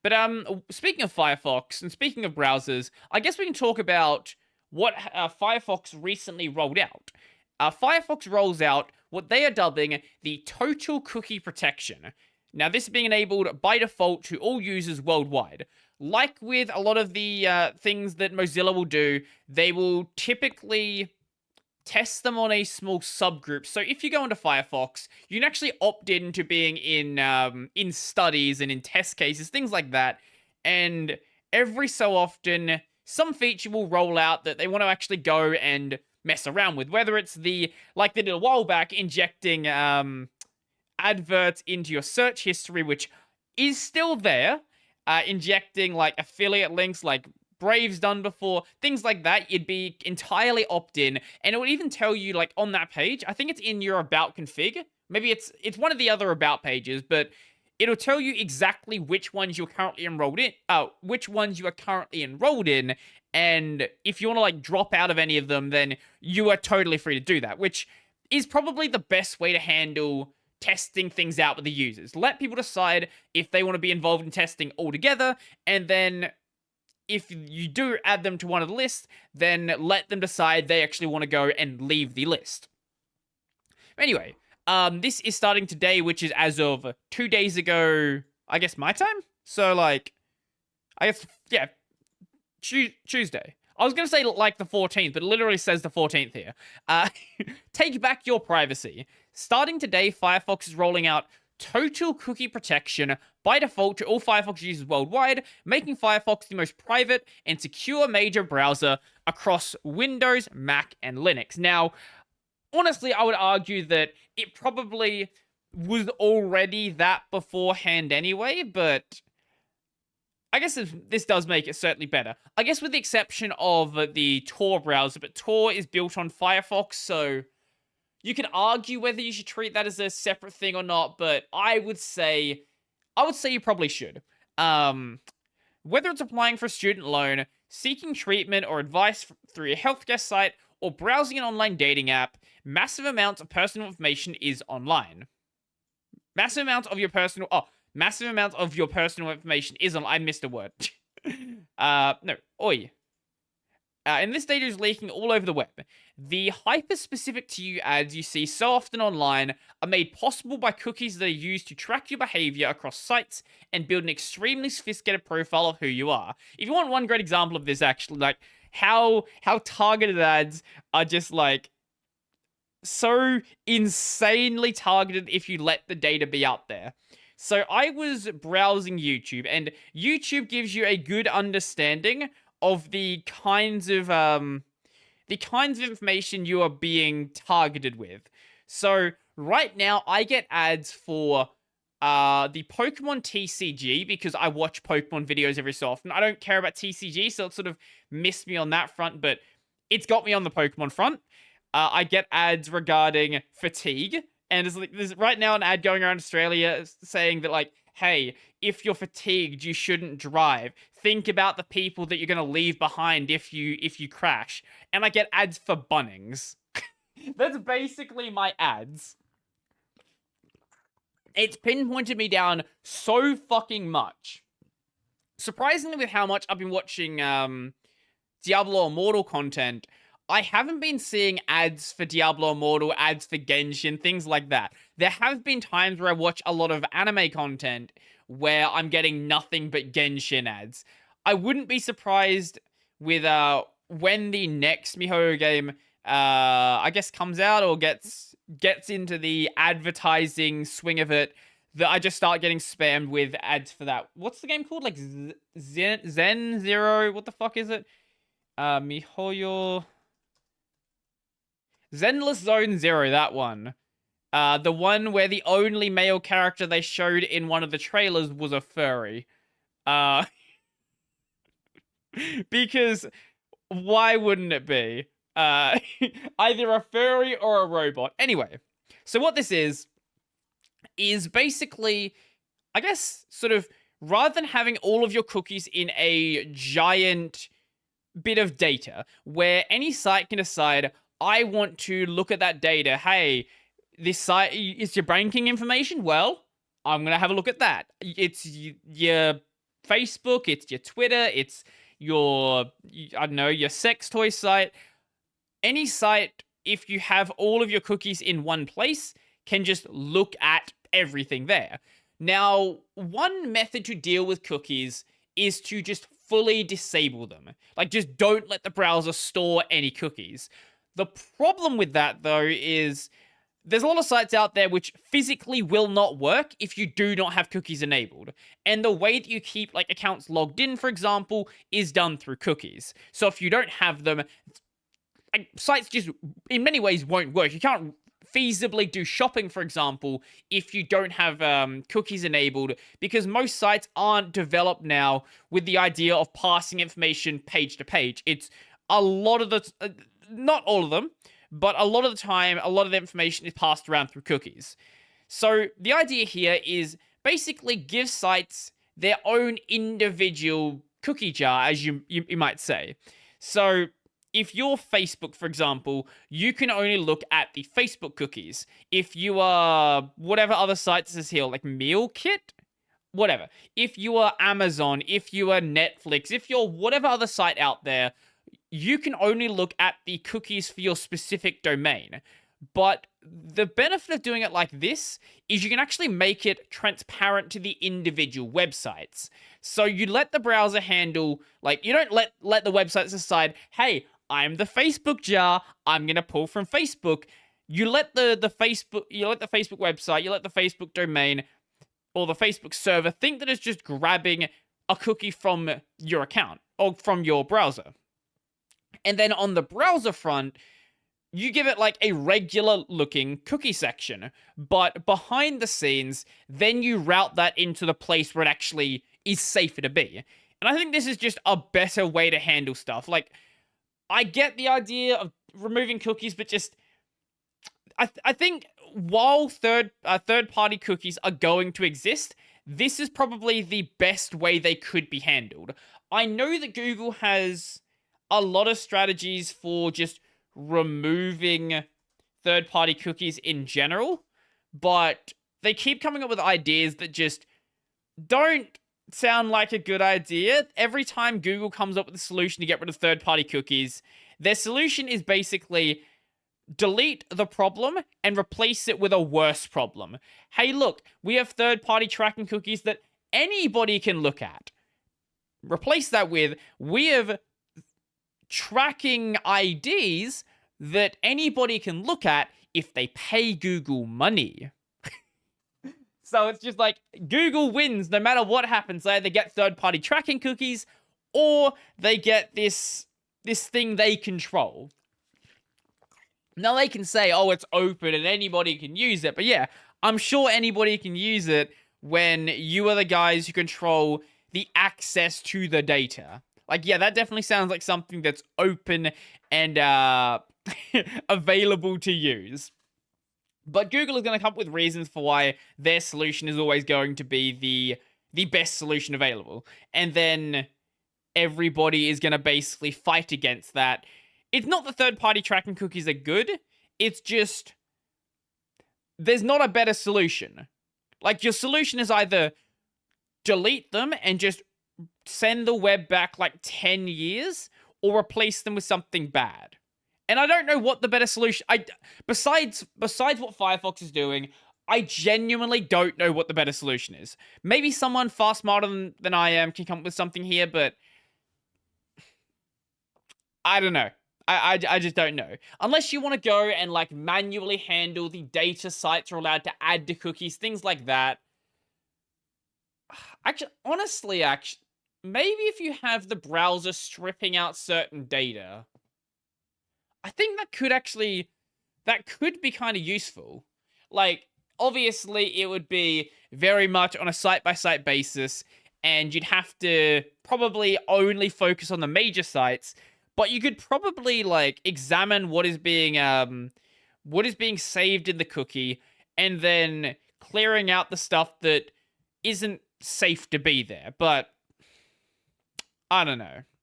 But speaking of Firefox and speaking of browsers, I guess we can talk about what Firefox recently rolled out. Firefox rolls out what they are dubbing the total cookie protection. Now, this is being enabled by default to all users worldwide. Like with a lot of the things that Mozilla will do, they will typically test them on a small subgroup. So if you go into Firefox, you can actually opt into being in studies and in test cases, things like that. And every so often, some feature will roll out that they want to actually go and mess around with. Whether it's like they did a while back, injecting adverts into your search history, which is still there, injecting like affiliate links like Brave's done before, things like that. You'd be entirely opt-in, and it would even tell you, like, on that page, I think it's in your about config, maybe it's one of the other about pages, but it'll tell you exactly which ones you're currently enrolled in, and if you want to, like, drop out of any of them, then you are totally free to do that, which is probably the best way to handle testing things out with the users. Let people decide if they want to be involved in testing altogether, and then if you do add them to one of the lists, then let them decide they actually want to go and leave the list. Anyway, this is starting today, which is as of 2 days ago, I guess my time? So, like, I guess, yeah, Tuesday. I was going to say, like, the 14th, but it literally says the 14th here. Take back your privacy. Starting today, Firefox is rolling out total cookie protection by default to all Firefox users worldwide, making Firefox the most private and secure major browser across Windows, Mac, and Linux. Now, honestly, I would argue that it probably was already that beforehand anyway, but I guess this does make it certainly better. I guess with the exception of the Tor browser, but Tor is built on Firefox, so you can argue whether you should treat that as a separate thing or not, but I would say you probably should. Whether it's applying for a student loan, seeking treatment or advice through a healthcare site, or browsing an online dating app, massive amounts of personal information is online. Massive amounts of your personal information is on. I missed a word. No, oi. And this data is leaking all over the web. The hyper-specific to you ads you see so often online are made possible by cookies that are used to track your behavior across sites and build an extremely sophisticated profile of who you are. If you want one great example of this, actually, like how targeted ads are just like so insanely targeted if you let the data be out there. So I was browsing YouTube, and YouTube gives you a good understanding of the kinds of information you are being targeted with. So right now, I get ads for the Pokemon TCG because I watch Pokemon videos every so often. I don't care about TCG, so it sort of missed me on that front, but it's got me on the Pokemon front. I get ads regarding fatigue, and there's right now an ad going around Australia saying that, like, hey, if you're fatigued, you shouldn't drive. Think about the people that you're going to leave behind if you crash. And I get ads for Bunnings. That's basically my ads. It's pinpointed me down so fucking much. Surprisingly, with how much I've been watching Diablo Immortal content, I haven't been seeing ads for Diablo Immortal, ads for Genshin, things like that. There have been times where I watch a lot of anime content where I'm getting nothing but Genshin ads. I wouldn't be surprised with when the next MiHoYo game, I guess, comes out or gets into the advertising swing of it, that I just start getting spammed with ads for that. What's the game called? Like Zen Zero? What the fuck is it? MiHoYo... Zenless Zone Zero, that one. The one where the only male character they showed in one of the trailers was a furry. Because why wouldn't it be? Either a furry or a robot. Anyway, so what this is basically, I guess, sort of, rather than having all of your cookies in a giant bit of data, where any site can decide, I want to look at that data. Hey, this site is your banking information? Well, I'm going to have a look at that. It's your Facebook, it's your Twitter, it's your, I don't know, your sex toy site. Any site, if you have all of your cookies in one place, can just look at everything there. Now, one method to deal with cookies is to just fully disable them. Like, just don't let the browser store any cookies. The problem with that, though, is there's a lot of sites out there which physically will not work if you do not have cookies enabled. And the way that you keep, like, accounts logged in, for example, is done through cookies. So if you don't have them, sites just, in many ways, won't work. You can't feasibly do shopping, for example, if you don't have cookies enabled, because most sites aren't developed now with the idea of passing information page to page. It's a lot of the, not all of them, but a lot of the time, a lot of the information is passed around through cookies. So the idea here is basically give sites their own individual cookie jar, as you might say. So if you're Facebook, for example, you can only look at the Facebook cookies. If you are whatever other sites is here, like Meal Kit, whatever. If you are Amazon, if you are Netflix, if you're whatever other site out there, you can only look at the cookies for your specific domain. But the benefit of doing it like this is you can actually make it transparent to the individual websites. So you let the browser handle, like, you don't let the websites decide, hey, I'm the Facebook jar, I'm gonna pull from Facebook. You let the Facebook website, you let the Facebook domain or the Facebook server think that it's just grabbing a cookie from your account or from your browser. And then on the browser front, you give it like a regular looking cookie section, but behind the scenes, then you route that into the place where it actually is safer to be. And I think this is just a better way to handle stuff. Like, I get the idea of removing cookies, but just, I think while third-party cookies are going to exist, this is probably the best way they could be handled. I know that Google has a lot of strategies for just removing third-party cookies in general, but they keep coming up with ideas that just don't sound like a good idea. Every time Google comes up with a solution to get rid of third-party cookies, their solution is basically delete the problem and replace it with a worse problem. Hey, look, we have third-party tracking cookies that anybody can look at. Replace that with, we have tracking IDs that anybody can look at if they pay Google money. So it's just like, Google wins no matter what happens. They either get third-party tracking cookies, or they get this thing they control. Now they can say, oh, it's open and anybody can use it. But yeah, I'm sure anybody can use it when you are the guys who control the access to the data. Like, yeah, that definitely sounds like something that's open and available to use. But Google is going to come up with reasons for why their solution is always going to be the best solution available. And then everybody is going to basically fight against that. It's not that third-party tracking cookies are good. It's just, there's not a better solution. Like, your solution is either delete them and just send the web back like 10 years, or replace them with something bad. And I don't know what the better solution... Besides what Firefox is doing, I genuinely don't know what the better solution is. Maybe someone far smarter than I am can come up with something here, but I don't know. I just don't know. Unless you want to go and like manually handle the data sites are allowed to add to cookies, things like that. Honestly, maybe if you have the browser stripping out certain data, I think that could be kind of useful. Like, obviously, it would be very much on a site-by-site basis, and you'd have to probably only focus on the major sites, but you could probably, like, examine what is being saved in the cookie, and then clearing out the stuff that isn't safe to be there. But I don't know.